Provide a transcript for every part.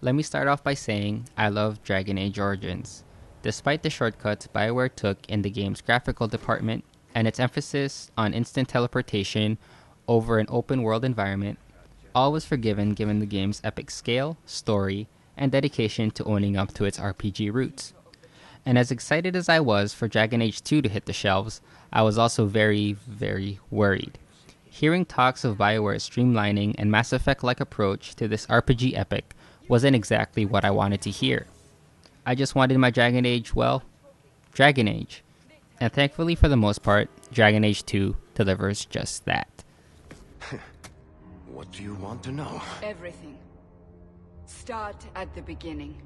Let me start off by saying I love Dragon Age Origins. Despite the shortcuts BioWare took in the game's graphical department and its emphasis on instant teleportation over an open world environment, all was forgiven given the game's epic scale, story, and dedication to owning up to its RPG roots. And as excited as I was for Dragon Age 2 to hit the shelves, I was also very, very worried. Hearing talks of BioWare's streamlining and Mass Effect-like approach to this RPG epic wasn't exactly what I wanted to hear. I just wanted my Dragon Age, well, Dragon Age. And thankfully for the most part, Dragon Age 2 delivers just that. What do you want to know? Everything. Start at the beginning.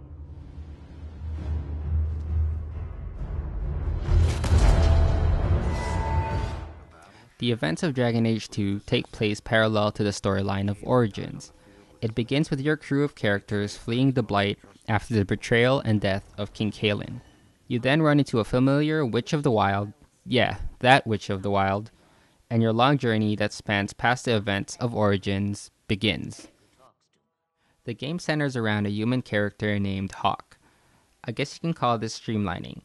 The events of Dragon Age 2 take place parallel to the storyline of Origins. It begins with your crew of characters fleeing the Blight after the betrayal and death of King Cailan. You then run into a familiar Witch of the Wild, yeah, that Witch of the Wild, and your long journey that spans past the events of Origins begins. The game centers around a human character named Hawk. I guess you can call this streamlining.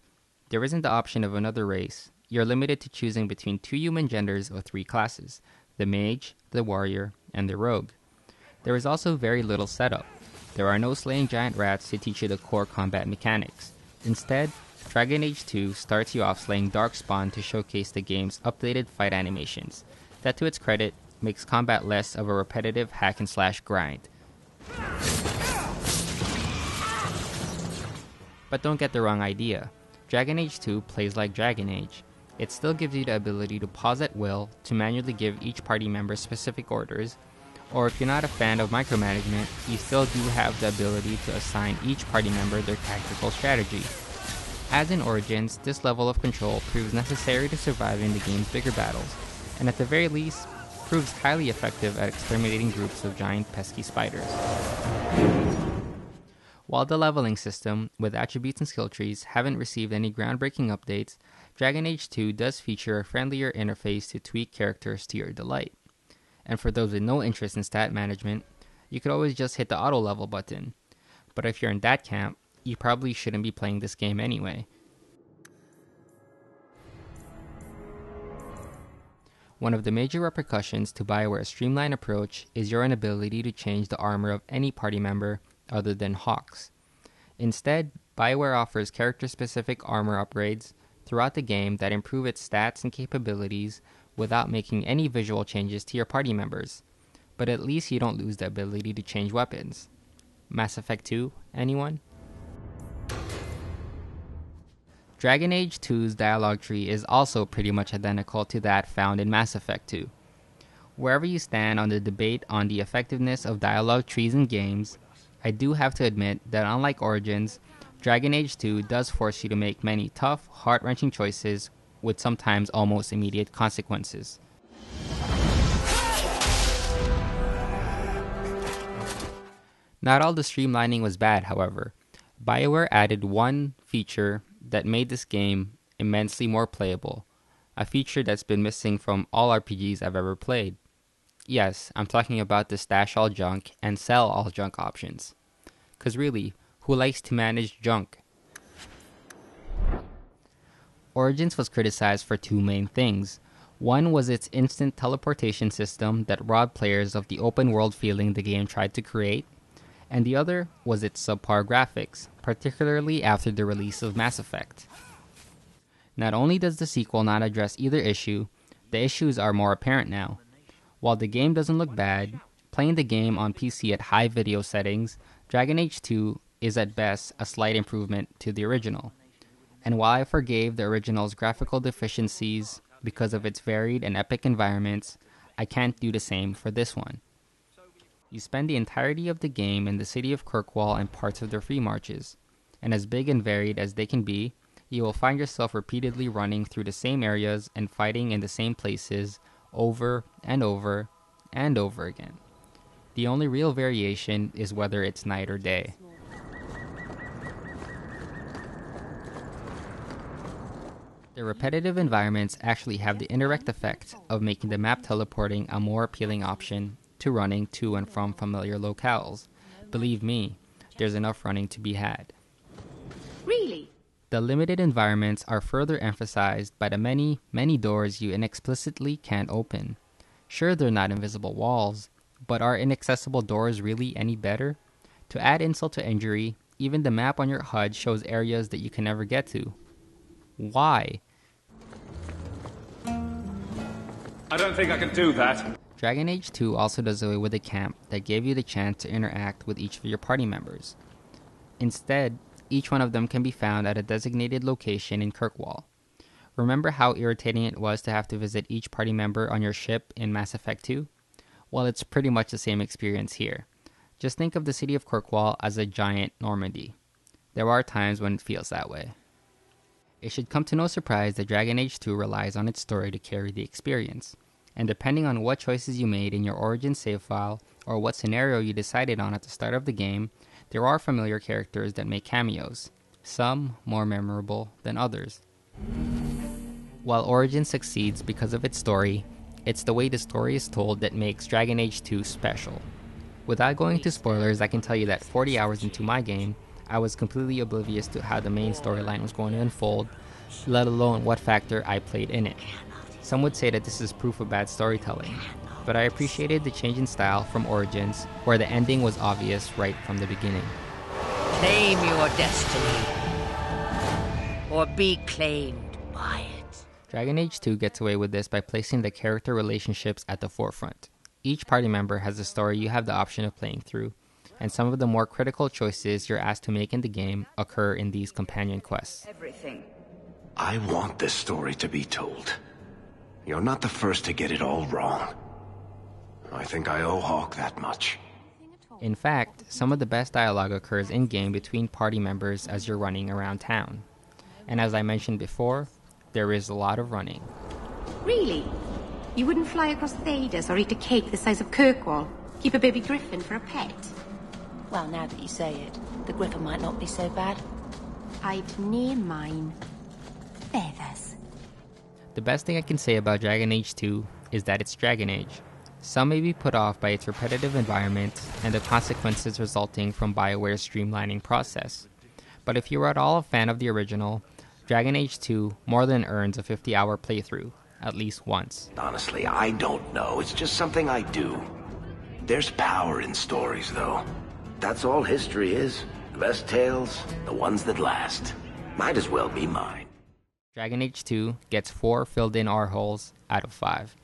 There isn't the option of another race. You're limited to choosing between 2 human genders or 3 classes, the mage, the warrior, and the rogue. There is also very little setup. There are no slaying giant rats to teach you the core combat mechanics. Instead, Dragon Age 2 starts you off slaying Darkspawn to showcase the game's updated fight animations. That, to its credit, makes combat less of a repetitive hack-and-slash grind. But don't get the wrong idea. Dragon Age 2 plays like Dragon Age. It still gives you the ability to pause at will to manually give each party member specific orders, or if you're not a fan of micromanagement, you still do have the ability to assign each party member their tactical strategy. As in Origins, this level of control proves necessary to survive in the game's bigger battles, and at the very least, proves highly effective at exterminating groups of giant pesky spiders. While the leveling system, with attributes and skill trees, haven't received any groundbreaking updates, Dragon Age 2 does feature a friendlier interface to tweak characters to your delight. And for those with no interest in stat management, you could always just hit the auto level button. But if you're in that camp, you probably shouldn't be playing this game anyway. One of the major repercussions to BioWare's streamlined approach is your inability to change the armor of any party member other than Hawk's. Instead, BioWare offers character-specific armor upgrades throughout the game that improve its stats and capabilities without making any visual changes to your party members. But at least you don't lose the ability to change weapons. Mass Effect 2, anyone? Dragon Age 2's dialogue tree is also pretty much identical to that found in Mass Effect 2. Wherever you stand on the debate on the effectiveness of dialogue trees in games, I do have to admit that unlike Origins, Dragon Age 2 does force you to make many tough, heart-wrenching choices with sometimes almost immediate consequences. Not all the streamlining was bad, however. BioWare added one feature that made this game immensely more playable, a feature that's been missing from all RPGs I've ever played. Yes, I'm talking about the stash all junk and sell all junk options. 'Cause really, who likes to manage junk? Origins was criticized for 2 main things. One was its instant teleportation system that robbed players of the open world feeling the game tried to create, and the other was its subpar graphics, particularly after the release of Mass Effect. Not only does the sequel not address either issue, the issues are more apparent now. While the game doesn't look bad, playing the game on PC at high video settings, Dragon Age 2 is at best a slight improvement to the original. And while I forgave the original's graphical deficiencies because of its varied and epic environments, I can't do the same for this one. You spend the entirety of the game in the city of Kirkwall and parts of their free marches, and as big and varied as they can be, you will find yourself repeatedly running through the same areas and fighting in the same places over and over and over again. The only real variation is whether it's night or day. The repetitive environments actually have the indirect effect of making the map teleporting a more appealing option to running to and from familiar locales. Believe me, there's enough running to be had. Really? The limited environments are further emphasized by the many, many doors you inexplicitly can't open. Sure, they're not invisible walls, but are inaccessible doors really any better? To add insult to injury, even the map on your HUD shows areas that you can never get to. Why? I don't think I can do that. Dragon Age 2 also does away with a camp that gave you the chance to interact with each of your party members. Instead, each one of them can be found at a designated location in Kirkwall. Remember how irritating it was to have to visit each party member on your ship in Mass Effect 2? Well, it's pretty much the same experience here. Just think of the city of Kirkwall as a giant Normandy. There are times when it feels that way. It should come to no surprise that Dragon Age 2 relies on its story to carry the experience. And depending on what choices you made in your origin save file or what scenario you decided on at the start of the game, there are familiar characters that make cameos, some more memorable than others. While Origin succeeds because of its story, it's the way the story is told that makes Dragon Age 2 special. Without going into spoilers, I can tell you that 40 hours into my game, I was completely oblivious to how the main storyline was going to unfold, let alone what factor I played in it. Some would say that this is proof of bad storytelling, but I appreciated the change in style from Origins, where the ending was obvious right from the beginning. Claim your destiny, or be claimed by it. Dragon Age 2 gets away with this by placing the character relationships at the forefront. Each party member has a story you have the option of playing through, and some of the more critical choices you're asked to make in the game occur in these companion quests. Everything. I want this story to be told. You're not the first to get it all wrong. I think I owe Hawk that much. In fact, some of the best dialogue occurs in-game between party members as you're running around town. And as I mentioned before, there is a lot of running. Really? You wouldn't fly across Thedas or eat a cake the size of Kirkwall? Keep a baby griffin for a pet? Well, now that you say it, the griffin might not be so bad. I've near mine. Feathers. The best thing I can say about Dragon Age 2 is that it's Dragon Age. Some may be put off by its repetitive environment and the consequences resulting from BioWare's streamlining process. But if you are at all a fan of the original, Dragon Age 2 more than earns a 50-hour playthrough, at least once. Honestly, I don't know. It's just something I do. There's power in stories, though. That's all history is. The best tales, the ones that last. Might as well be mine. Dragon Age 2 gets 4 filled-in R-holes out of 5.